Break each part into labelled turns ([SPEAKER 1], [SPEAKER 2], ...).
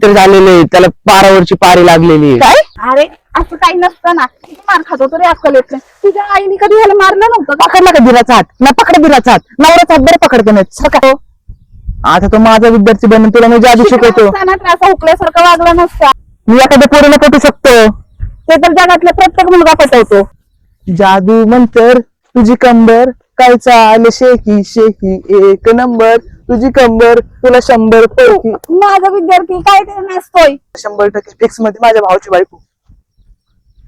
[SPEAKER 1] तर झालेले त्याला पारावरची पारी लागलेली आहे.
[SPEAKER 2] काय अरे असं काही नसतं ना. किती मार खातो तरी अक्कल येत नाही. तुझ्या आईने कधी ह्याला मारलं नव्हतं का?
[SPEAKER 3] पकडला का बिराचा हात ना पकड बिराचा हात नवराचा हात बरं पकडते नाही सरका आता तो माझा विद्यार्थी बनून तुला मी जादू शिकवतो.
[SPEAKER 2] असताना तर असा हुकल्यासारखा वागला नसता.
[SPEAKER 3] मी एखाद्या पोरीला पटू शकतो.
[SPEAKER 2] ते तर जगातला प्रत्येक मुलगा पटवतो.
[SPEAKER 3] जादू मंतर तुझी कंबर काय चाल शेकी शेकी एक नंबर तुझी कंबर तुला 100 पैकी
[SPEAKER 2] माझा विद्यार्थी काय ते नसतोय.
[SPEAKER 3] 100% फिक्स मध्ये माझ्या भावाची बायको.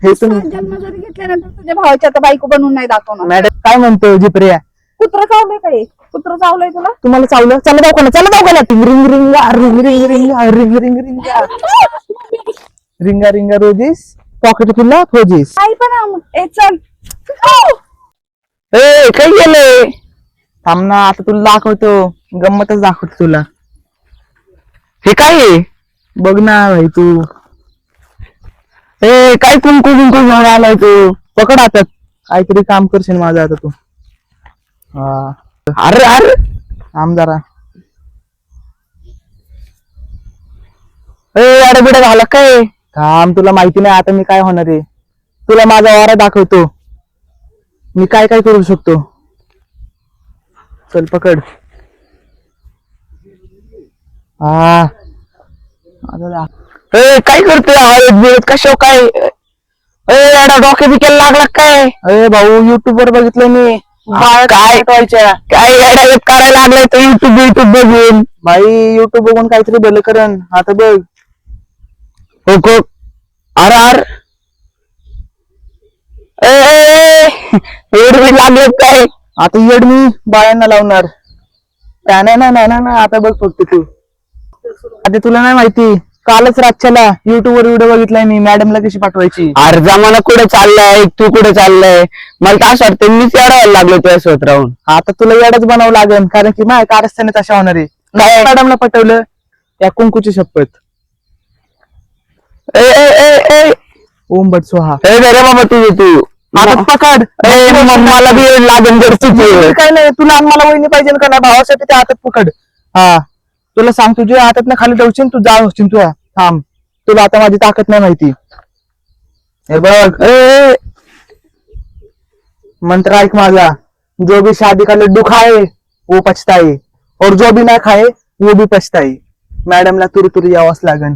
[SPEAKER 3] हे तुम्ही
[SPEAKER 2] जन्म जरी घेतल्यानंतर तुझ्या भावाच्या आता बायको बनवून नाही दाखवणार.
[SPEAKER 3] मॅडम काय म्हणतो जिप्रिया
[SPEAKER 2] कुत्र चावलंय काय? कुत्र चावलंय तुला?
[SPEAKER 3] तुम्हाला चावलं चला दवाखाना ring ring ring ring ring ring ring ring रिंगा रिंगा रोजीस पॉकेट फुल्ला फोजीस.
[SPEAKER 2] आई पण ए चल.
[SPEAKER 3] ए काय गेलंय थांब ना आता तुला दाखवतो गंमतच दाखवतो तुला.
[SPEAKER 1] हे काय आहे?
[SPEAKER 3] बघ ना भाई तू
[SPEAKER 1] ए काय कुंकू बिंकू घेऊन आलाय तू?
[SPEAKER 3] पकड हातात काहीतरी काम करशील माझं आता तू. हा
[SPEAKER 1] अरे अरे
[SPEAKER 3] थांब जरा.
[SPEAKER 1] अरे बिडा झाला काय?
[SPEAKER 3] थांब तुला माहिती नाही आता मी काय होणार आहे. तुला माझा वारा दाखवतो मी काय काय करू शकतो. चल पकड. हा आता
[SPEAKER 1] काय करतोय कशा काय? डोके बिकेला लागला काय?
[SPEAKER 3] अरे भाऊ युट्यूब वर बघितलं मी
[SPEAKER 1] काय काय येड्यागत करायला लागलाय तो युट्यूब बघून.
[SPEAKER 3] भाई युट्यूब बघून काहीतरी भलं करण आता बघ.
[SPEAKER 1] हो अरे अरे एवढं लागले काय?
[SPEAKER 3] आता येड मी बाळांना लावणार. त्या नाही आता बघ फक्त तू. आता तुला नाही माहिती कालच रातच्याला युट्यूब वर व्हिडिओ बघितलाय मी मॅडमला कशी पाठवायची.
[SPEAKER 1] अरे जमाना कुठे चाललाय तू कुठे चाललाय? मला तर असं वाटतं मीच येडायला लागलो तुझ्या स्वतः राहून.
[SPEAKER 3] आता तुला येडच बनावं लागेल कारण की माझ्या कारस्थानात अशा होणार आहे. काय मॅडमला पटवलं या कुंकूची शपथ. ओम बट सोहा.
[SPEAKER 1] रे बाबा तू
[SPEAKER 3] आता पकड.
[SPEAKER 1] मला बी लागेल जर तुझी
[SPEAKER 3] काय नाही तुला आणि मला वहिनी पाहिजे का नाही भावासाठी ते हातात पकड. हा तुला सांग तुझ्या हातात खाली ठेवशील तू जा होशील तुझ्या. थांब तुला आता माझी ताकद नाही माहिती. हे बघ मंत्र ऐक माझा. जो भी शादी का लड्डू खाए वो पछताए और जो भी ना खाए वो भी पछताए. मॅडमला तुरी यावंच लागन.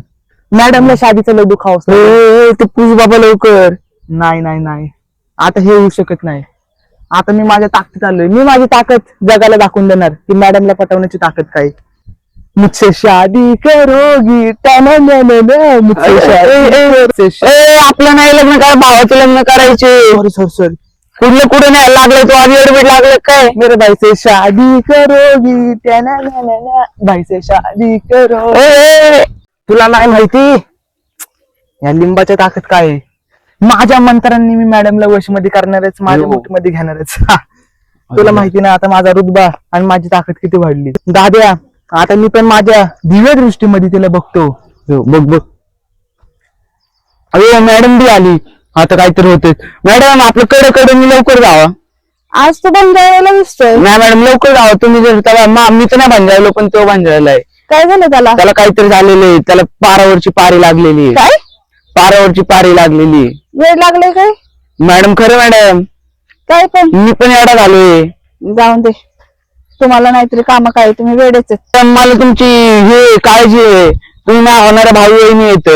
[SPEAKER 3] मॅडमला शादीचा लड्डू खावंच लागेल.
[SPEAKER 1] ते पूज बाबा लवकर.
[SPEAKER 3] नाही आता हे होऊ शकत नाही. आता मी माझ्या ताकदीत आलोय. मी माझी ताकद जगाला दाखवून देणार की मॅडमला पटवण्याची ताकद काय. मुझसे शादी करोगी
[SPEAKER 1] आपलं नाही लग्न करा भावाचं लग्न करायचे.
[SPEAKER 3] सॉरी
[SPEAKER 1] कुठे नाही लागलं तू आधी एडमिट लागलं काय?
[SPEAKER 3] मेरे भाई से शादी करोगी भाई से शादी करो. तुला नाही माहिती या लिंबाच्या ताकद काय आहे. माझ्या मंत्रांनी मी मॅडमला वशमध्ये करणारच माझ्या मुठीमध्ये घेणारच. तुला माहिती नाही आता माझा रुतबा आणि माझी ताकद किती वाढली. दाद्या आता मी पण माझ्या दिव्य दृष्टीमध्ये तिला बघतो.
[SPEAKER 1] बघ अरे मॅडम बी आली. आता काहीतरी होते. मॅडम आपलं कडे मी लवकर जावा.
[SPEAKER 2] आज तू बंजारायला दिसतोय.
[SPEAKER 1] नाही मॅडम लवकर जावा तुम्ही. जर त्याला मी तर नाही भांजायलो पण तो भांजायला आहे.
[SPEAKER 2] काय झालं त्याला?
[SPEAKER 1] त्याला काहीतरी झालेलं आहे. त्याला पारावरची पारी लागलेली आहे.
[SPEAKER 2] काय
[SPEAKER 1] पारावरची पारी लागलेली आहे.
[SPEAKER 2] वेळ लागले काय?
[SPEAKER 1] मॅडम खरं मॅडम
[SPEAKER 2] काय पण
[SPEAKER 1] मी पण एवढा झालोय.
[SPEAKER 2] जाऊन दे. तुम्हाला नाहीतरी काम काय तुम्ही वेळेच आहेत.
[SPEAKER 1] पण मला तुमची हे काळजी आहे. तुम्ही ना होणारा भाऊ वहिनी येत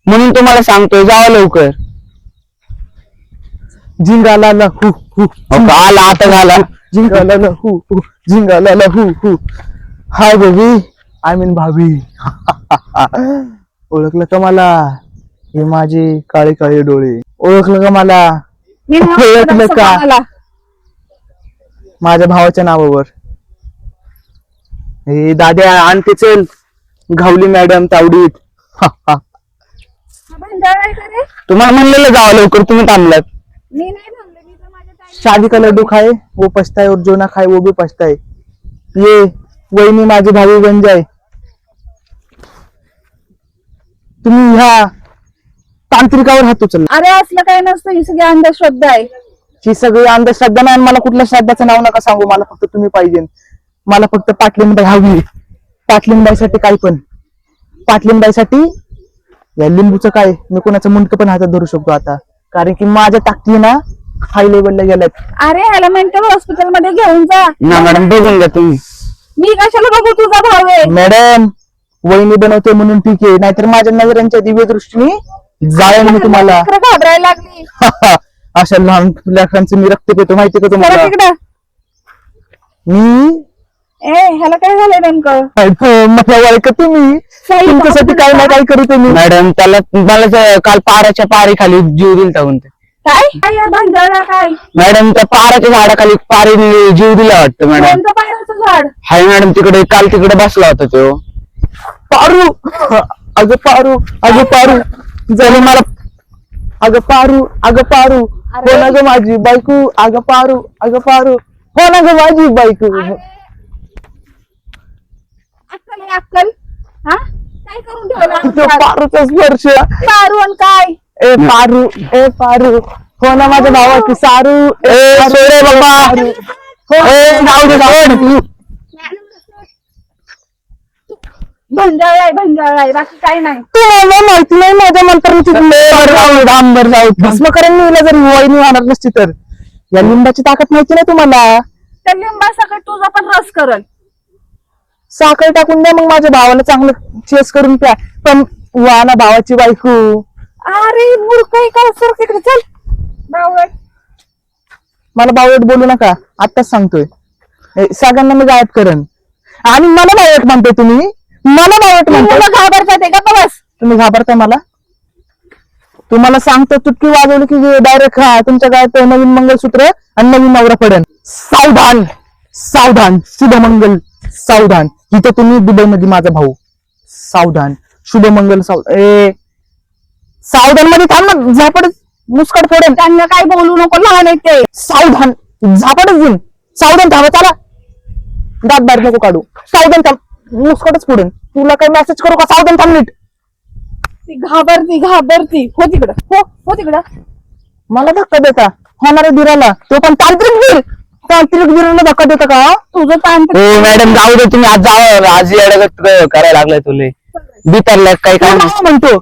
[SPEAKER 1] म्हणून तुम्हाला सांगतोय जावा लवकर.
[SPEAKER 3] झिंगाला हु हु
[SPEAKER 1] आला आता झाला.
[SPEAKER 3] झिंगाला हु हु झिंगाला हु हु. हाय बेबी आय मीन भाभी. ओळखलं का मला? हे माझे काळे काळे डोळे. ओळखलं का मला?
[SPEAKER 2] मी नाही
[SPEAKER 3] ओळखलं
[SPEAKER 2] असं
[SPEAKER 3] का?
[SPEAKER 2] कोणाला.
[SPEAKER 3] माझ्या भावाच्या नावावर. हे दाद्या आणते चल घावली मॅडम तावडीत.
[SPEAKER 2] बंजारा आहे का रे?
[SPEAKER 1] तुम्हाला म्हणलेलं जावा लवकर तुम्ही थांबलात.
[SPEAKER 2] मी नाही थांबले. मी तर माझ्या ताई-
[SPEAKER 3] शादी का लड्डू खाए वो पछताए और जो ना खाए वो भी पछताए. ये वहिनी माझी भावी बन जाए. तुम्ही ह्या तांत्रिकावर हात उचलला.
[SPEAKER 2] अरे असलं काही नसतं. ही सगळी अंधश्रद्धा आहे.
[SPEAKER 3] ही सगळी अंधश्रद्धा नाही. मला कुठल्या श्रद्धाचं नाव नका सांगू. मला फक्त तुम्ही पाहिजे. मला फक्त पाटलींबाई हवी. पाटलींबाईसाठी काही पण. पाटलिंबाईसाठी या लिंबूचं काय, मी कोणाचं मुंडकं पण हातात धरू शकतो आता, कारण की माझ्या ताकदी ना हाय लेवलला गेल्यात.
[SPEAKER 2] अरे ह्याला मेंटल हॉस्पिटल मध्ये घेऊन जा.
[SPEAKER 1] ना मॅडम बघून घ्या तुम्ही.
[SPEAKER 2] मी कशाला बघू, तुझा भाऊ आहे.
[SPEAKER 3] मॅडम वहिनी बनवते म्हणून ठीक आहे, नाहीतर माझ्या नजरांच्या दिव्य दृष्टीने जाळेन मी तुम्हाला.
[SPEAKER 2] लेकरं घाबरायला लागली.
[SPEAKER 3] अशा लहान लेकरांचं मी रक्त पितो माहिती का
[SPEAKER 2] चला
[SPEAKER 3] तुम्हाला.
[SPEAKER 2] तिकडं.
[SPEAKER 3] मी
[SPEAKER 2] ह्याला काय झालंय नेमकं?
[SPEAKER 3] मला ओळखत तुम्ही, तुमच्यासाठी काय ना काय करू तुम्ही.
[SPEAKER 1] मॅडम त्याला मला काल पाराच्या पारी खाली जीव दिलता म्हणते.
[SPEAKER 2] काय काय या भांडळा काय?
[SPEAKER 1] मॅडम त्या पाराच्या झाडाखाली पारीने जीव दिला वाटतं मॅडम.
[SPEAKER 2] कोणतं पायराचं झाड?
[SPEAKER 1] हाय मॅडम तिकडे काल तिकडे बसला होता तो.
[SPEAKER 3] पारू अगं पारू, अगं पारू झाली मला. अगं पारू, अगं पारू, हो ना ग माझी बायको. अगं पारू, अगं पारू, हो ना ग माझी बायको.
[SPEAKER 2] अक्कल आहे अक्कल. हा काय करून ठेवलं
[SPEAKER 3] तो
[SPEAKER 2] आमच्यात?
[SPEAKER 3] पारूचा स्पर्श.
[SPEAKER 2] पारू आणि काय?
[SPEAKER 3] ए पारू, ए पारू, हो ना माझ्या भावाची सारू.
[SPEAKER 1] ए सोडे बाबा. ए, जाऊ दे, जाऊ दे.
[SPEAKER 2] भंजाळलाय भंजाळलाय, बाकी काय नाही.
[SPEAKER 3] तुम्हाला माहिती नाही माझ्या मंत्राची
[SPEAKER 1] डांबर जाऊ.
[SPEAKER 3] भस्म करेन मी हिला, जर वहिनी होणार नसती तर. या लिंबाची ताकद माहिती नाही तुम्हाला.
[SPEAKER 2] त्या लिंबासकट तुझा पण रस करल.
[SPEAKER 3] साखर टाकून द्या, मग माझ्या भावाला चांगलं चेस करून प्या. पण वाना भावाची बायको.
[SPEAKER 2] अरे मूर्ख आहे का? सर तिकडे चल. बावळ.
[SPEAKER 3] मला बावळट बोलू नका, आत्ताच सांगतोय. सगळ्यांना मी गायब करेन. आणि मला बावळट म्हणतोय तुम्ही, मला बावळट म्हणतोय.
[SPEAKER 2] तुला घाबरतात आहे का? बस.
[SPEAKER 3] तुम्ही घाबरताय मला. तुम्हाला सांगतो चुटकी वाजवली की डायरेक्ट तुमच्या गायत नवीन मंगलसूत्र आणि नवीन नवरा पडेल. सावधान, सावधान, शुभमंगल, सावधान. इथं तुम्ही दुबईमध्ये माझा भाऊ. सावधान, शुभमंगल, सावधान मध्ये थांब ना, झापड मुस्कट फोडेन.
[SPEAKER 2] त्यांना काय बोलू नको, लहान आहे ते.
[SPEAKER 3] सावधान, झापडच देईन. सावधान थांबा, चला. दात बाहेर नको काढू. सावधान थांब, मुस्कटच फोडेन. तुला काही मेसेज करू का? सावधान थांब नीट.
[SPEAKER 2] ती घाबरती घाबरती. हो तिकडं, हो तिकडं.
[SPEAKER 3] मला धक्का देता होणाऱ्या धीराला, तो पण तांत्रिक धीर. तांत्रिक धीराला धक्का देता का?
[SPEAKER 2] तुझं तांत्रिक.
[SPEAKER 1] हो मॅडम जाऊ दे तुम्ही, आज जावं. आज अडगत करायला लागलाय तुले. बितरलाय काही काय नाही.
[SPEAKER 3] म्हणतो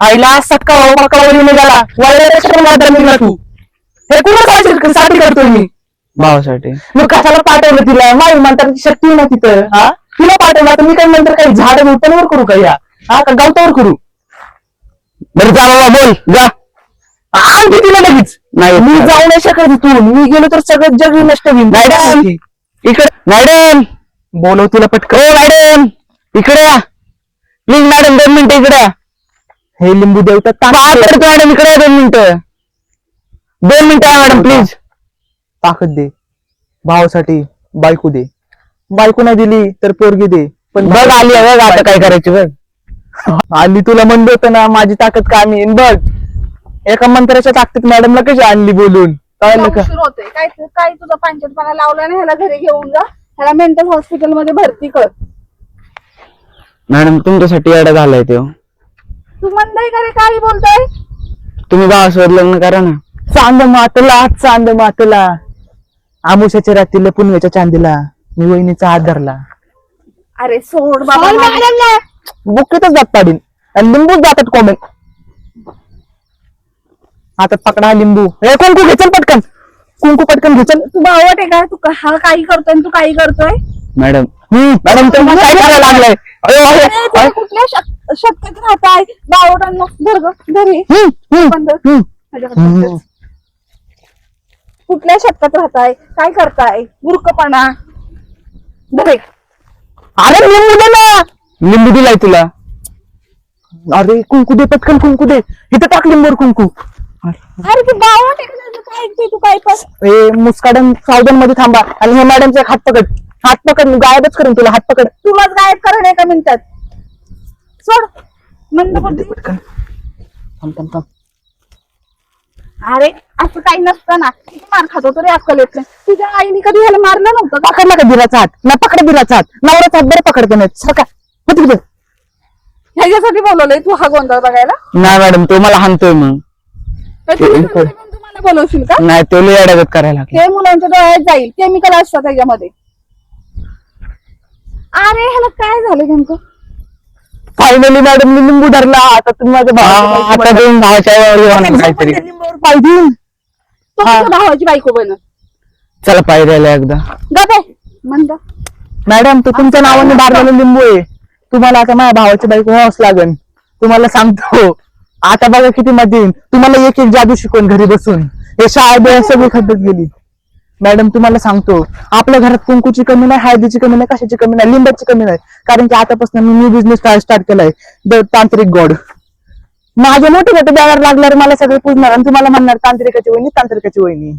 [SPEAKER 3] आईला सटका वरी निघाला. निघाला तू. हे कुणासाठी करतोय मी?
[SPEAKER 1] भावासाठी.
[SPEAKER 3] मग कशाला पाठवलं तिला? माझी मंत्राची शक्ती ना तिथं. हा तिला पाठवलं, आता मी काय नंतर काही झाड मोठ्यांवर करू का? या हा का गवतावर करू?
[SPEAKER 1] बरं जा बाबा, बोल जा.
[SPEAKER 3] आणखी तिला लगेच.
[SPEAKER 1] नाही
[SPEAKER 3] मी जाऊ नाही शकत इथून. मी गेलो तर सगळं जग नष्ट होईल.
[SPEAKER 1] मॅडम इकडे, मॅडम
[SPEAKER 3] बोलव तिला पटकन.
[SPEAKER 1] हो मॅडम इकडे या प्लीज. मॅडम 2 मिनिटं इकडे या.
[SPEAKER 3] हे लिंबू देवतात
[SPEAKER 1] काय करतो मॅडम? इकडे या 2 मिनिटं. 2 मिनिटं या मॅडम प्लीज.
[SPEAKER 3] ताकद दे भावासाठी. बायको दे. बायको नाही दिली तर पोरगी दे. पण
[SPEAKER 1] बघ आली आहे, बघ आता काय करायचं बघ.
[SPEAKER 3] आली. तुला म्हणलं होतं ना माझी ताकद कामी येईन. बघ एका मंत्र्याच्या ताकदीत मॅडमला कशी आणली बोलून. कळलं का?
[SPEAKER 2] उशीर होतोय. काय काय तुझा पंचायतपणा लावला ना, ह्याला घरी घेऊन जा. ह्याला मेंटल हॉस्पिटल मध्ये भरती कर.
[SPEAKER 1] मॅडम तुमच्यासाठी येडा झालाय तो.
[SPEAKER 2] तू म्हणताय का रे? काही बोलतोय?
[SPEAKER 1] तुम्ही भावासोबत लग्न करा ना.
[SPEAKER 3] चांद मातला, चांद मातला. आमुषाच्या रात्रीला पुनवेच्या चांदीला मी वहिनीचा हात धरला.
[SPEAKER 2] अरे सोड बाबा.
[SPEAKER 3] बुक्कीतच जात पाडीन आणि लिंबूच जातात कोमेन. हातात पकडा हा लिंबू. हे कुंकू घेचल पटकन. कुंकू पटकन घेचल.
[SPEAKER 2] तू भावट आहे का? तू हा काही करतोय आणि तू काही करतोय?
[SPEAKER 1] मॅडम मॅडम तुम्ही काय करायला लागलाय? अयो, अयो,
[SPEAKER 2] अरे, तुम्ही कुठल्या शतकात राहताय? बावटांना घरी बंद. माझ्याकडे कुठल्या शतकात राहताय? काय करताय? मूर्खपणा. धरे.
[SPEAKER 3] अरे लिंबू दे ना.
[SPEAKER 1] लिंबू दिलाय तुला.
[SPEAKER 3] अरे कुंकू दे पटकन. कुंकू दे. इथं टाक लिंबूवर कुंकू.
[SPEAKER 2] अरे तू बावट आहे का? काय ऐकतोय तू? काय पण
[SPEAKER 3] हे मुस्काडन सावधान मध्ये थांबा. आणि हे मॅडमचा एक हात पकड. हात पकड, गायबच करेन तुला. हात पकड.
[SPEAKER 2] तुलाच गायब करा एका मिनिटात. सोड. मंद बुद्धी.
[SPEAKER 3] पटकन थांब थांब थांब.
[SPEAKER 2] अरे असं काही नसतं ना. किती मार खातो तरी अक्कल येत नाही. तुझ्या आईने कधी ह्याला मारलं नव्हतं का?
[SPEAKER 3] पकडला का दिराचा हात? ना पकड दिराचा हात. नवऱ्याचा हात बरं पकडते नाही. सरका हो तिकडे.
[SPEAKER 2] ह्याच्यासाठी बोलवलंय तू हा गोंधळ बघायला?
[SPEAKER 1] नाही मॅडम तो मला हाणतोय मग.
[SPEAKER 2] तर तू पण तुम्हाला बोलवशील का?
[SPEAKER 1] नाही तो लय अडगत करायला लागला.
[SPEAKER 2] हे मुलांच्या डोळ्यात जाईल. केमिकल असतात त्याच्यामध्ये. अरे ह्याला काय झालं नेमकं?
[SPEAKER 3] फायनली मॅडम मी लिंबू धरला. आता तुम्ही माझ्या
[SPEAKER 1] आता दोन भावाच्या वेळी होणार काहीतरी.
[SPEAKER 3] लिंबूवर पाय देईन.
[SPEAKER 2] तो तुझ्या भावाची बायको बन
[SPEAKER 1] चला पायऱ्याला एकदा.
[SPEAKER 2] गप आहे म्हणता.
[SPEAKER 3] मॅडम तो तुमच्या नावाने बारलेला लिंबू आहे. तुम्हाला आता माझ्या भावाची बायको व्हावंच लागेल. तुम्हाला सांगतो आता बघा किती मजा येईल. तुम्हाला एक एक जादू शिकवून घरी बसून. हे शाळा सगळी खड्ड्यात गेली. मॅडम तुम्हाला सांगतो आपल्या घरात कुंकूची कमी नाही, हळदीची कमी नाही, कशाची कमी नाही, लिंबाची कमी नाही. कारण की आतापासून मी बिझनेस स्टार्ट केलाय द तांत्रिक गॉड. माझे मोठे मोठे बॅनर लागल्यावर मला सगळे पुजणार आणि तुम्हाला म्हणणार तांत्रिकाची वहिनी, तांत्रिकाची वहिनी.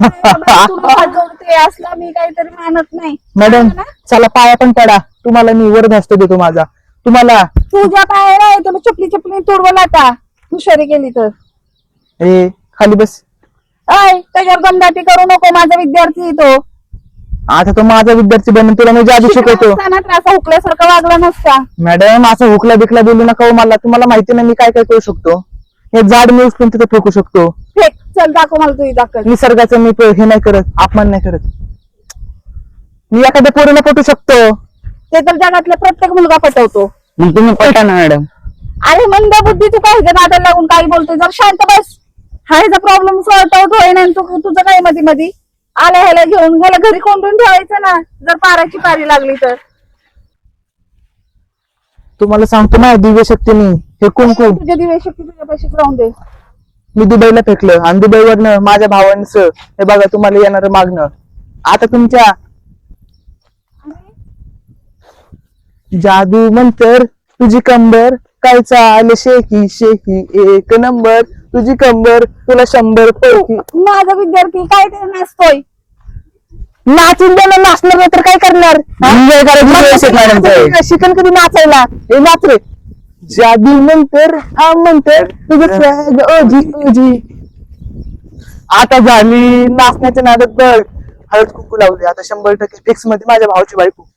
[SPEAKER 2] तुला हात जोडते असला मी काहीतरी मानत नाही.
[SPEAKER 3] मॅडम चला पाया पण पडा. तुम्हाला मी वरदहस्त देतो माझा. तुम्हाला
[SPEAKER 2] तुझ्या पायाला आहे तुला चपली चपली तोडवला आता हुशारी केली तर.
[SPEAKER 3] ए खाली बस.
[SPEAKER 2] अय त्याच्यावर दमदाटी करू नको. माझा विद्यार्थी आहे तो.
[SPEAKER 3] आता तो माझा विद्यार्थी बनून तुला मी जादू शिकवतो.
[SPEAKER 2] असताना तर असा हुकल्यासारखा वागला नसता.
[SPEAKER 3] मॅडम असं हुकला बिकला बोलू नका हो मला. तुम्हाला माहिती नाही मी काय काय करू शकतो. हे झाड मी उचलून तिथे फेकू शकतो.
[SPEAKER 2] फेक चल दाखव मला तुझी दाखल.
[SPEAKER 3] निसर्गाचं मी हे नाही करत, अपमान नाही करत. मी एखाद्या पोरीला पटू शकतो.
[SPEAKER 2] ते तर जगातला प्रत्येक मुलगा पटवतो.
[SPEAKER 1] मग तुम्ही पटा ना मॅडम.
[SPEAKER 2] अरे मंद बुद्धी तू काय नादाला लागून काही बोलतोय. जर शांत बस. हा ह्याचा प्रॉब्लेम सॉर्ट आउट होईना आणि तुझं काय मध्ये मध्ये आला ह्याला घेऊन ह्याला घरी कोंडून ठेवायचं ना जर पाराची पारी लागली तर.
[SPEAKER 3] तुम्हाला सांगतो ना दिव्य शक्तीने हे कुंकू
[SPEAKER 2] तुझ्या दिवे शक्ती तुझ्या पैसे राहून दे.
[SPEAKER 3] मी दुबईला फेकलं आणि दुबईवरनं माझ्या भावांचं हे बघा तुम्हाला येणार मागणं. आता तुमच्या जादू मंतर तुझी कंबर काय चाल शेकी शेकी एक नंबर तुझी कंबर तुला 100 पैकी.
[SPEAKER 2] माझा विद्यार्थी काय ते नाचतोय.
[SPEAKER 3] नाचून द्या ना. नाचणार नाही तर काय करणार.
[SPEAKER 1] Enjoy करायची वेळ असेल मॅडम काय.
[SPEAKER 3] शिकन कधी नाचायला. हे नाच रे. जादू मंतर हा मंतर तुझं स्वॅग ओजी ओजी. आता झाली नाचण्याच्या नादात बघ. हळद कुंकू लावली. आता 100% फिक्स मध्ये माझ्या भावाची बायको.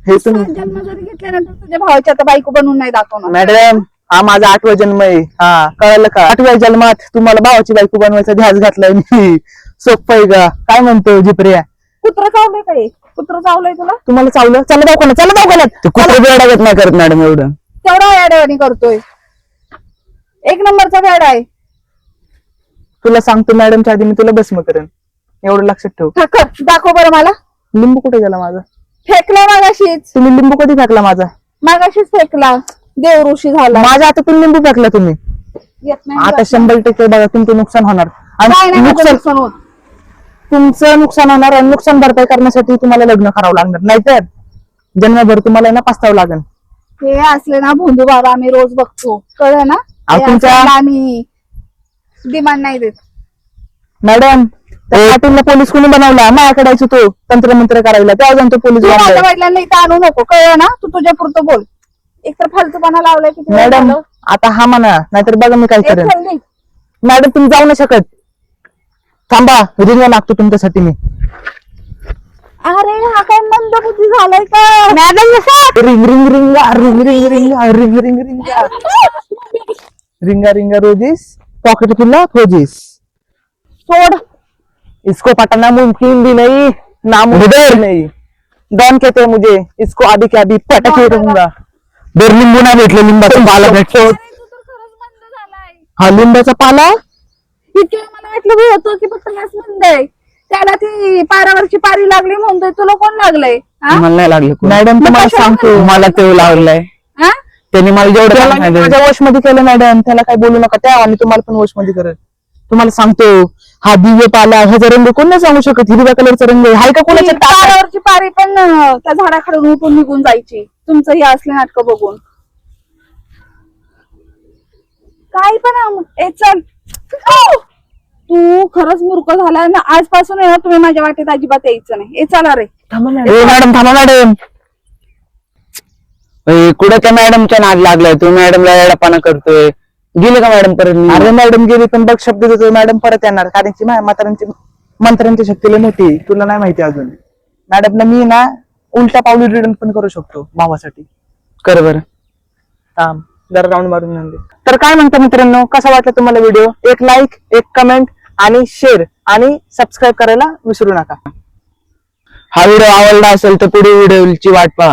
[SPEAKER 3] हे तुम्ही
[SPEAKER 2] जन्म जरी घेतल्यानंतर तुझ्या भावाची आता बायको बनवून नाही दाखवणार.
[SPEAKER 3] मॅडम हा माझा 8वा जन्म आहे. हा कळलं का. 8व्या जन्मात तुम्हाला भावाची बायको बनवायचा ध्यास घातलाय मी. सोपं आहे का. काय म्हणतो जिप्रिया.
[SPEAKER 2] कुत्र चावलंय काय. कुत्र चावलंय तुला.
[SPEAKER 3] तुम्हाला चावलं. चला दवाखान्यात चला दवाखान्यात.
[SPEAKER 1] ते कुठे बेडागत नाही करत मॅडम एवढं.
[SPEAKER 2] तेवढा अडवणी करतोय. एक नंबरचा वेडा आहे.
[SPEAKER 3] तुला सांगतो मॅडमच्या आधी मी तुला भस्म करेन एवढं लक्षात ठेव.
[SPEAKER 2] ठक्कर दाखव बरं मला.
[SPEAKER 3] लिंबू कुठे गेला माझा.
[SPEAKER 2] फेकला मागाशीच.
[SPEAKER 3] तुम्ही लिंबू कधी फेकला माझा.
[SPEAKER 2] मागाशीच फेकला. देव ऋषी झाला.
[SPEAKER 3] माझ्या हातातून लिंबू फेकला तुम्ही.
[SPEAKER 2] येत नाही
[SPEAKER 3] आता 100% बघा तुमचं नुकसान होणार.
[SPEAKER 2] काय
[SPEAKER 3] आणि
[SPEAKER 2] नाही माझं
[SPEAKER 3] नुकसान
[SPEAKER 2] नुकसान होत.
[SPEAKER 3] तुमचं नुकसान होणार आणि नुकसान भरपाई करण्यासाठी तुम्हाला लग्न करावं लागणार. नाहीतर जन्मभर तुम्हाला ना पस्तावं लागेल.
[SPEAKER 2] हे असले ना भोंदू बाबा आम्ही रोज बघतो. कळलं ना.
[SPEAKER 3] अहो,
[SPEAKER 2] हे
[SPEAKER 3] तुमच्या-
[SPEAKER 2] असल्याला आम्ही डिमांड नाही देत.
[SPEAKER 3] मॅडम त्या पाटीलला पोलीस कोणी बनवला. माझ्याकडे यायचो तो तंत्रमंत्र करायला. तेव्हा जाऊन तो पोलीस
[SPEAKER 2] तू
[SPEAKER 3] बनलाय.
[SPEAKER 2] माझ्या वडिलांना इथं आणू नको. कळलं ना. तू तुझ्या पुरतं बोल. एक तर फालतूपणा लावलाय किती वेळ
[SPEAKER 3] मॅडम
[SPEAKER 2] झालं.
[SPEAKER 3] आता हा म्हणा नाहीतर बघा मी काय
[SPEAKER 2] एक
[SPEAKER 3] करेन.
[SPEAKER 2] चल दे.
[SPEAKER 3] मॅडम तुम्ही जाऊ नाही शकत. थांबा रिंग लागतो तुमच्यासाठी मी.
[SPEAKER 2] अरे हा काय मंद बुद्धी झालाय का. Madam
[SPEAKER 3] ring ring ring ring ring ring ring ring ring रिंगा रिंगा रोजिस पॉकेट फुल्ला फोजिस.
[SPEAKER 2] सोड.
[SPEAKER 3] इसको पटाना मुमकिन भी नहीं नामुमकिन नहीं. डॉन कहते हैं मुझे. इसको अभी के अभी पटके रहूंगा.
[SPEAKER 1] दर लिंबू नाही भेटले लिंबाचा पाला भेटतो.
[SPEAKER 2] अरे, तू तर खरंच मंद झालाय.
[SPEAKER 3] हा लिंबाचा पाला.
[SPEAKER 2] इतके मला वाटलं बी होतं की फक्त हेच मंद आहे. त्याला ती पारावरची पारी लागली म्हणतोय. तुला कोण लागलंय. हा?
[SPEAKER 1] मला नाही लागलं कोणी.
[SPEAKER 3] मॅडम तुम्हाला
[SPEAKER 2] कशाला
[SPEAKER 3] सांगतो
[SPEAKER 1] मला ते लागलंय.
[SPEAKER 2] हा?
[SPEAKER 1] त्यांनी मला जेवढं
[SPEAKER 3] त्याला मी
[SPEAKER 1] सांगितलं.
[SPEAKER 3] माझ्या वश मध्ये केलं मॅडम. त्याला काय बोलू नका. त्या आणि तुम्हाला पण वश मध्ये करेल. तुम्हाला सांगतो हा दिव्य पाला ह्याचा रंग कोण नाही सांगू शकत. हिरव्या कलरचा रंग आहे. हाय का कोणाच्या
[SPEAKER 2] ती
[SPEAKER 3] टाकात?
[SPEAKER 2] पारावरची पारी पण त्या झाडाखालून उठून निघून जायची. तुमचं हे असले नाटक बघून. काय पण ए चल. तू खरंच मूर्ख झालाय ना. आजपासून आहे ना तुम्ही माझ्या वाटेत अजिबात यायचं नाही. ए चला रे.
[SPEAKER 3] थांबा मॅडम.
[SPEAKER 1] ए मॅडम थांबा मॅडम. कुठे त्या मॅडमच्या नाद लागलाय. तू मॅडमला येडापणा करतोय. गेले का मॅडम परत.
[SPEAKER 3] अरे मॅडम गेली पण बघ शब्द देतो मॅडम परत येणार. कारण की माझ्या म्हाताऱ्यांची मंत्र्यांची शक्ती लय मोठी आहे. तुला नाही माहिती अजून. मॅडमला मी ना उलटा पावली रिटर्न पण करू शकतो भावासाठी.
[SPEAKER 1] कर बरं.
[SPEAKER 3] थांब जरा राऊंड मारून आणले. तर काय म्हणता मित्रांनो कसा वाटला तुम्हाला व्हिडिओ. एक लाईक एक कमेंट आणि शेअर आणि सबस्क्राईब करायला विसरू नका.
[SPEAKER 1] हा व्हिडिओ आवडला असेल तर पुढे व्हिडिओची वाट पहा.